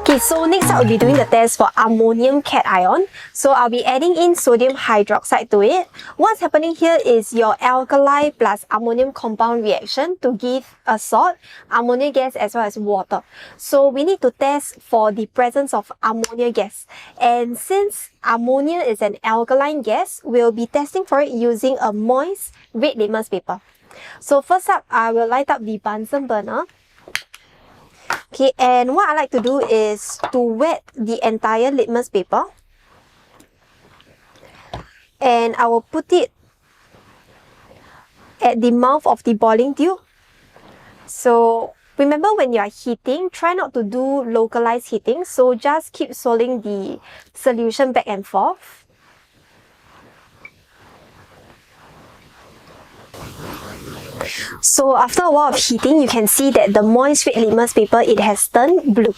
Okay, so next I'll be doing the test for ammonium cation. So I'll be adding in sodium hydroxide to it. What's happening here is your alkali plus ammonium compound reaction to give a salt, ammonia gas as well as water. So we need to test for the presence of ammonia gas. And since ammonia is an alkaline gas, we'll be testing for it using a moist red litmus paper. So first up, I will light up the Bunsen burner. Okay, and what I like to do is to wet the entire litmus paper. And I will put it at the mouth of the boiling tube. So remember, when you are heating, try not to do localized heating. So just keep swirling the solution back and forth. So after a while of heating, you can see that the moist red litmus paper, it has turned blue.